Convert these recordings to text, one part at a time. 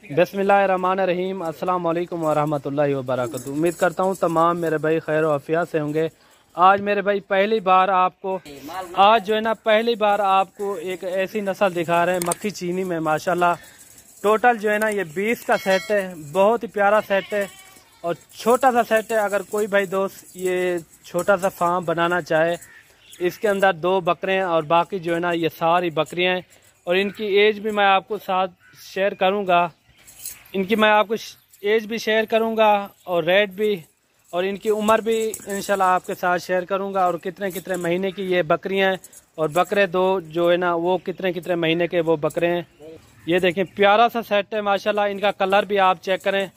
बिस्मिल्लाहिर्रहमानिर्रहीम। अस्सलाम वालेकुम वरहमतुल्लाहि वबरकातुहू। उम्मीद करता हूँ तमाम मेरे भाई खैर व आफियत से होंगे। आज मेरे भाई पहली बार आपको एक ऐसी नस्ल दिखा रहे हैं मक्खी चीनी में। माशाल्लाह टोटल जो है ना ये 20 का सेट है। बहुत ही प्यारा सेट है और छोटा सा सेट है। अगर कोई भाई दोस्त ये छोटा सा फार्म बनाना चाहे, इसके अंदर 2 बकरे और बाकी जो है ना ये सारी बकरियाँ हैं। और इनकी एज भी मैं आपको साथ शेयर करूँगा, एज भी शेयर करूँगा और रेट भी, और इनकी उम्र भी इंशाल्लाह आपके साथ शेयर करूँगा। और कितने कितने महीने की ये बकरियाँ हैं और बकरे 2 जो है ना वो कितने कितने महीने के वो बकरे हैं। ये देखें प्यारा सा सेट है माशाल्लाह। इनका कलर भी आप चेक करें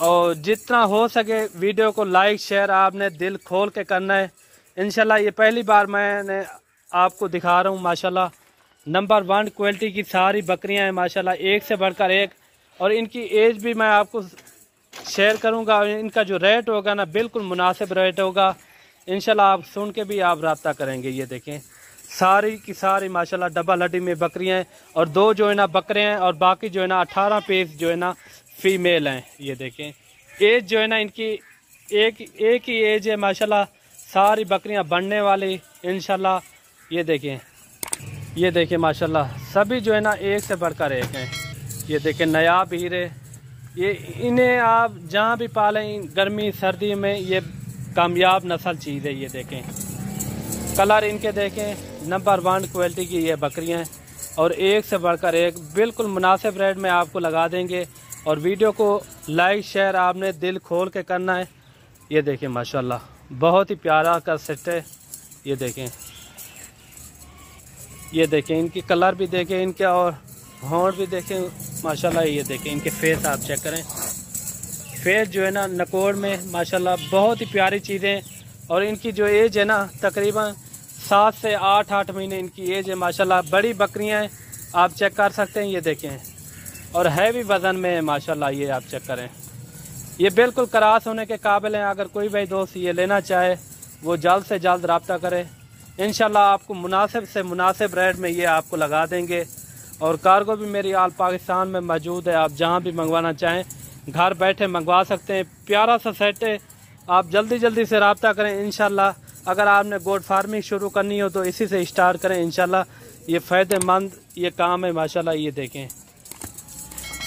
और जितना हो सके वीडियो को लाइक शेयर आपने दिल खोल के करना है। इंशाल्लाह ये पहली बार मैंने आपको दिखा रहा हूँ। माशाल्लाह नंबर 1 क्वालिटी की सारी बकरियां हैं माशाल्लाह, एक से बढ़कर एक। और इनकी एज भी मैं आपको शेयर करूंगा और इनका जो रेट होगा ना बिल्कुल मुनासिब रेट होगा। इंशाल्लाह आप सुन के भी आप रब्ता करेंगे। ये देखें सारी की सारी माशाल्लाह डबल हड्डी में बकरियां हैं और 2 जो है ना बकरे हैं और बाकी जो है ना 18 पीस जो है ना फीमेल हैं। ये देखें एज जो है ना इनकी एक ही एज है माशाल्लाह। सारी बकरियां बढ़ने वाली इंशाल्लाह। ये देखें माशाल्लाह सभी जो है ना एक से बढ़कर एक हैं। ये देखें नायाब हीरे। ये इन्हें आप जहाँ भी पालें गर्मी सर्दी में ये कामयाब नस्ल चीज़ है। ये देखें कलर इनके देखें, नंबर 1 क्वालिटी की ये बकरियां हैं और एक से बढ़कर एक। बिल्कुल मुनासिब रेट में आपको लगा देंगे और वीडियो को लाइक शेयर आपने दिल खोल के करना है। ये देखें माशाल्लाह बहुत ही प्यारा का सेट है। ये देखें इनकी कलर भी देखें इनके और होंठ भी देखें माशाल्लाह। ये देखें इनके फेस आप चेक करें, फेस जो है ना नकोड़ में माशाल्लाह बहुत ही प्यारी चीज़ें। और इनकी जो एज है ना तकरीबन 7 से 8 महीने इनकी एज है माशाल्लाह। बड़ी बकरियां हैं आप चेक कर सकते हैं। ये देखें और हैवी वज़न में है माशाल्लाह। ये आप चेक करें, ये बिल्कुल क्रॉस होने के काबिल हैं। अगर कोई भाई दोस्त ये लेना चाहे वो जल्द से जल्द रब्ता करे। इंशाल्लाह आपको मुनासिब से मुनासिब रेट में ये आपको लगा देंगे। और कार्गो भी मेरी आल पाकिस्तान में मौजूद है। आप जहां भी मंगवाना चाहें घर बैठे मंगवा सकते हैं। प्यारा सा सेट है, आप जल्दी से रब्ता करें इंशाल्लाह। अगर आपने गोट फार्मिंग शुरू करनी हो तो इसी से स्टार्ट करें इंशाल्लाह। ये फ़ायदेमंद ये काम है माशाल्लाह। ये देखें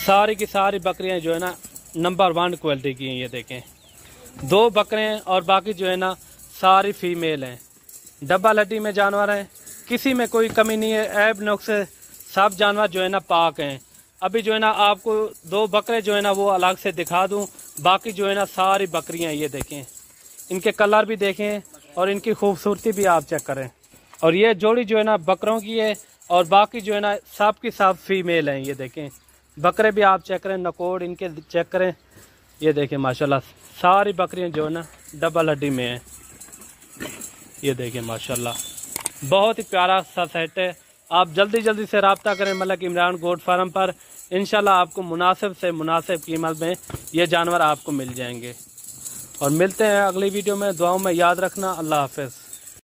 सारी की सारी बकरियाँ जो है ना नंबर 1 क्वालिटी की हैं। ये देखें 2 बकरे हैं और बाकी जो है ना सारी फीमेल हैं। डबल हड्डी में जानवर हैं, किसी में कोई कमी नहीं है, ऐब नुक्स सब जानवर जो है ना पाक हैं। अभी जो है ना आपको 2 बकरे जो है ना वो अलग से दिखा दूं, बाकी जो है ना सारी बकरियां। ये देखें इनके कलर भी देखें और इनकी खूबसूरती भी आप चेक करें। और ये जोड़ी जो है ना बकरों की है और बाकी जो है ना सब की सब फीमेल हैं। ये देखें बकरे भी आप चेक करें, नकोड़ इनके चेक करें। ये देखें माशाल्लाह सारी बकरियां जो है ना डबल हड्डी में हैं। ये देखें माशाल्लाह बहुत ही प्यारा सा सेट है। आप जल्दी से रब्ता करें मलिक इमरान गोट फार्म पर। इंशाल्लाह आपको मुनासिब से मुनासिब कीमत में ये जानवर आपको मिल जाएंगे। और मिलते हैं अगली वीडियो में। दुआओं में याद रखना। अल्लाह हाफ़िज़।